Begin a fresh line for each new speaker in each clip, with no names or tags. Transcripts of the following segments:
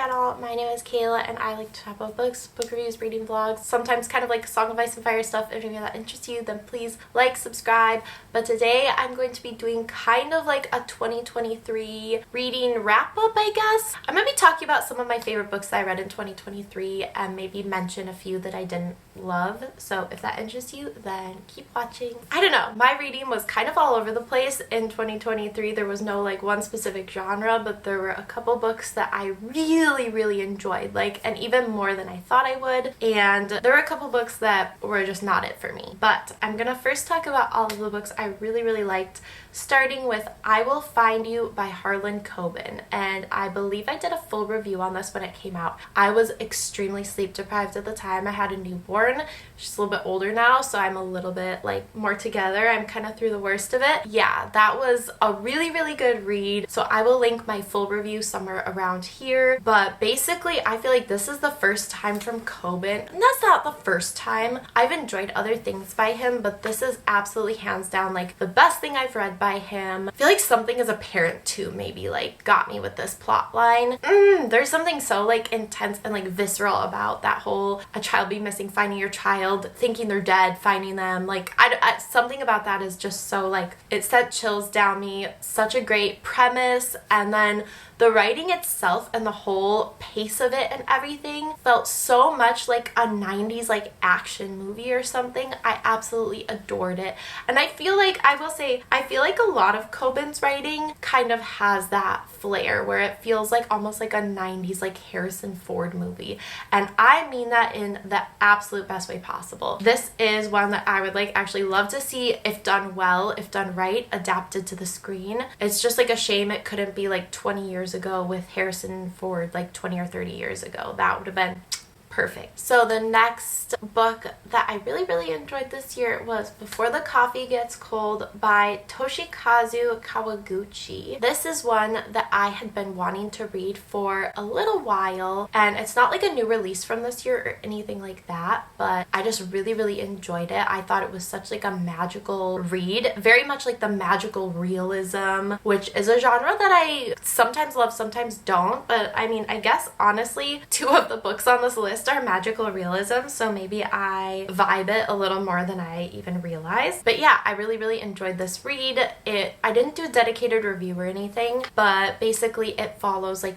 channel. My name is Kayla and I like to talk about books, book reviews, reading vlogs, sometimes kind of like Song of Ice and Fire stuff. If any of that interests you, then please like, subscribe. But today I'm going to be doing kind of like a 2023 reading wrap up, I guess. I'm going to be talking about some of my favorite books that I read in 2023 and maybe mention a few that I didn't love. So if that interests you, then keep watching. I don't know, my reading was kind of all over the place in 2023. There was no like one specific genre, but there were a couple books that I really enjoyed, like, and even more than I thought I would, and there were a couple books that were just not it for me. But I'm gonna first talk about all of the books I really liked, starting with I Will Find You by Harlan Coben. And I believe I did a full review on this when it came out. I was extremely sleep deprived at the time. I had a newborn. She's a little bit older now, so I'm a little bit like more together. I'm kind of through the worst of it. Yeah, that was a really good read. So I will link my full review somewhere around here. But basically, I feel like this is the first time from Coben. And that's not the first time. I've enjoyed other things by him, but this is absolutely hands down like the best thing I've read by him. I feel like Something as a Parent too maybe like got me with this plot line. There's something so like intense and like visceral about that whole a child be missing, finding your child, thinking they're dead, finding them. Like something about that is just so like it sent chills down me. Such a great premise, and then the writing itself and the whole pace of it and everything felt so much like a 90s like action movie or something. I absolutely adored it. And I feel like, I will say, I feel like a lot of Coben's writing kind of has that flair where it feels like almost like a 90s like Harrison Ford movie. And I mean that in the absolute best way possible. This is one that I would like actually love to see, if done well, if done right, adapted to the screen. It's just like a shame it couldn't be like 20 years ago with Harrison Ford, like 20 or 30 years ago. That would have been perfect. So the next book that I really enjoyed this year was Before the Coffee Gets Cold by Toshikazu Kawaguchi. This is one that I had been wanting to read for a little while, and it's not like a new release from this year or anything like that, but I just really enjoyed it. I thought it was such like a magical read, very much like the magical realism, which is a genre that I sometimes love, sometimes don't, but I mean, I guess honestly, two of the books on this list are magical realism, so maybe I vibe it a little more than I even realized. But yeah, I really enjoyed this read. I didn't do a dedicated review or anything, but basically it follows like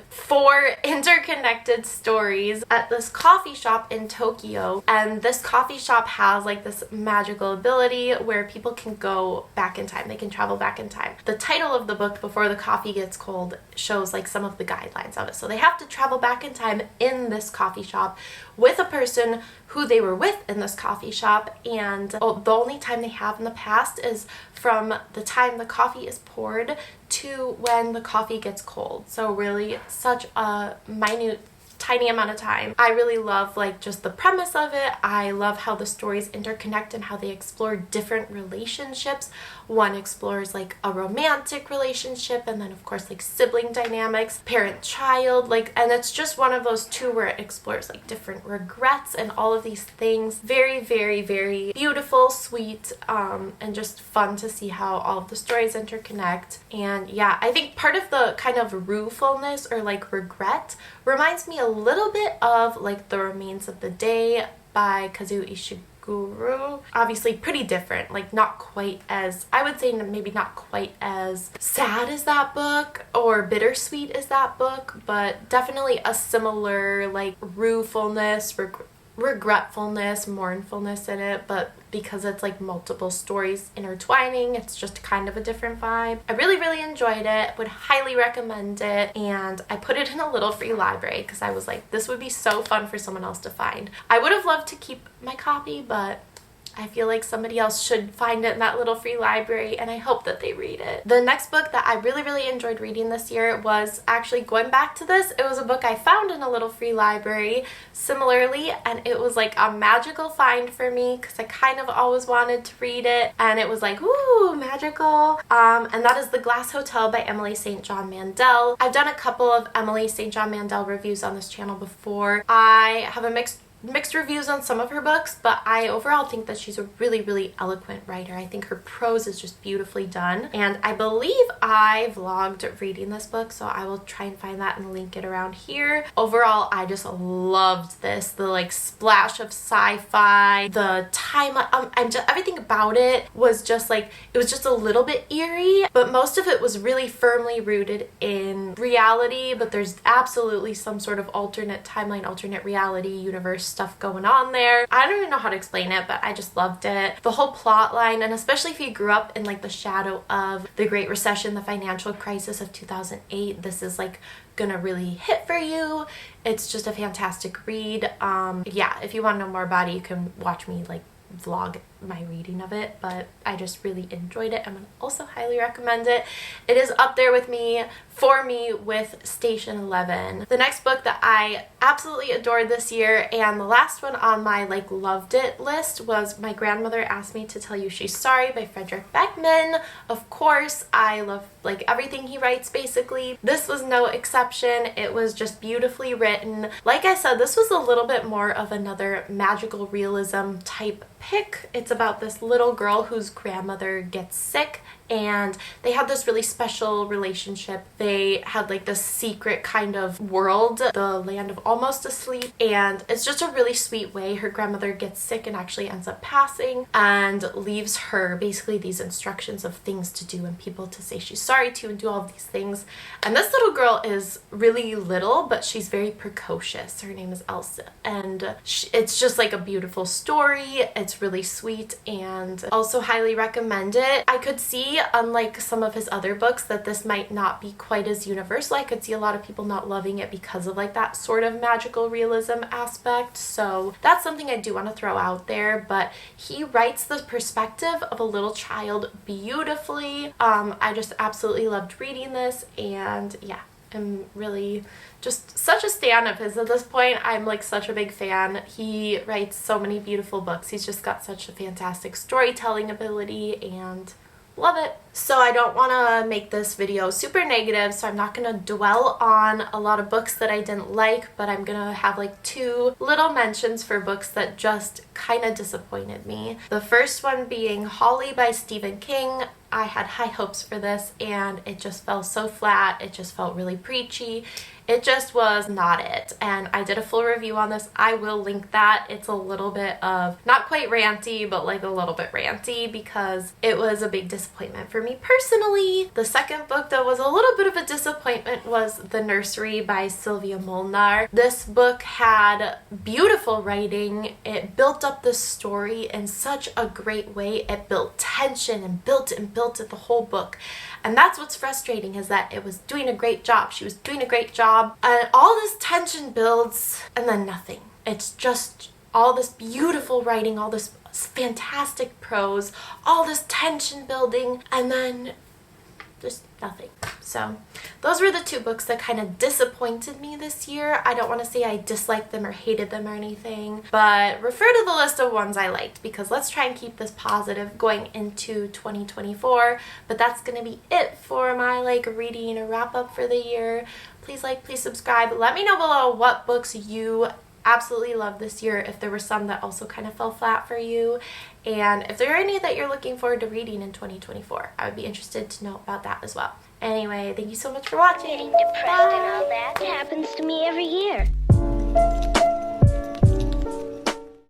four interconnected stories at this coffee shop in Tokyo, and this coffee shop has like this magical ability where people can go back in time. They can travel back in time. The title of the book, Before the Coffee Gets Cold, shows like some of the guidelines of it. So they have to travel back in time in this coffee shop with a person who they were with in this coffee shop, and the only time they have in the past is from the time the coffee is poured to when the coffee gets cold. So really such a minute, tiny amount of time. I really love like just the premise of it. I love how the stories interconnect and how they explore different relationships. One explores like a romantic relationship, and then of course like sibling dynamics, parent-child, like, and it's just one of those two where it explores like different regrets and all of these things. Very beautiful, sweet, and just fun to see how all of the stories interconnect. And yeah, I think part of the kind of ruefulness or like regret reminds me a little bit of like The Remains of the Day by Kazuo Ishiguro. Obviously pretty different, like not quite as, I would say maybe not quite as sad as that book or bittersweet as that book, but definitely a similar like ruefulness, regretfulness, mournfulness in it, but because it's like multiple stories intertwining, it's just kind of a different vibe. I really enjoyed it, would highly recommend it, and I put it in a little free library because I was like, this would be so fun for someone else to find. I would have loved to keep my copy, but I feel like somebody else should find it in that little free library, and I hope that they read it. The next book that I really enjoyed reading this year was actually going back to this. It was a book I found in a little free library similarly, and it was like a magical find for me because I kind of always wanted to read it, and it was like, ooh, magical. And that is The Glass Hotel by Emily St. John Mandel. I've done a couple of Emily St. John Mandel reviews on this channel before. I have a mixed mixed reviews on some of her books, but I overall think that she's a really, really eloquent writer. I think her prose is just beautifully done, and I believe I vlogged reading this book, so I will try and find that and link it around here. Overall, I just loved this. The like splash of sci-fi, the timeline, everything about it was just like, it was just a little bit eerie, but most of it was really firmly rooted in reality, but there's absolutely some sort of alternate timeline, alternate reality universe stuff going on there. I don't even know how to explain it, but I just loved it. The whole plot line, and especially if you grew up in like the shadow of the Great Recession, the financial crisis of 2008, this is like gonna really hit for you. It's just a fantastic read. Yeah, if you want to know more about it, you can watch me like vlog my reading of it, but I just really enjoyed it. I'm gonna also highly recommend it. It is up there with me, for me, with Station 11. The next book that I absolutely adored this year, and the last one on my like loved it list, was My Grandmother Asked Me to Tell You She's Sorry by Frederick Beckman. Of course, I love like everything he writes basically. This was no exception. It was just beautifully written. Like I said, this was a little bit more of another magical realism type pick. It's about this little girl whose grandmother gets sick, and they had this really special relationship. They had like this secret kind of world, the land of almost asleep, and it's just a really sweet way. Her grandmother gets sick and actually ends up passing, and leaves her basically these instructions of things to do and people to say she's sorry to and do all of these things. And this little girl is really little, but she's very precocious. Her name is Elsa, and it's just like a beautiful story. It's really sweet, and also highly recommend it. I could see, unlike some of his other books, that this might not be quite as universal. I could see a lot of people not loving it because of like that sort of magical realism aspect, so that's something I do want to throw out there. But he writes the perspective of a little child beautifully. I just absolutely loved reading this, and yeah, I'm really just such a stan of his at this point. I'm like such a big fan. He writes so many beautiful books. He's just got such a fantastic storytelling ability, and love it. So I don't want to make this video super negative, so I'm not going to dwell on a lot of books that I didn't like, but I'm going to have like two little mentions for books that just kind of disappointed me. The first one being Holly by Stephen King. I had high hopes for this, and it just fell so flat. It just felt really preachy. It just was not it, and I did a full review on this. I will link that. It's a little bit of, not quite ranty, but like a little bit ranty, because it was a big disappointment for me personally. The second book that was a little bit of a disappointment was The Nursery by Sylvia Molnar. This book had beautiful writing. It built up the story in such a great way. It built tension and built it the whole book. And that's what's frustrating, is that it was doing a great job. She was doing a great job. And all this tension builds, and then nothing. It's just all this beautiful writing, all this fantastic prose, all this tension building, and then just nothing. So those were the two books that kind of disappointed me this year. I don't want to say I disliked them or hated them or anything, but refer to the list of ones I liked, because let's try and keep this positive going into 2024. But that's going to be it for my like reading wrap up for the year. Please like, please subscribe. Let me know below what books you absolutely loved this year, if there were some that also kind of fell flat for you, and if there are any that you're looking forward to reading in 2024. I would be interested to know about that as well. Anyway, thank you so much for watching.
Getting depressed and all that happens to me every year.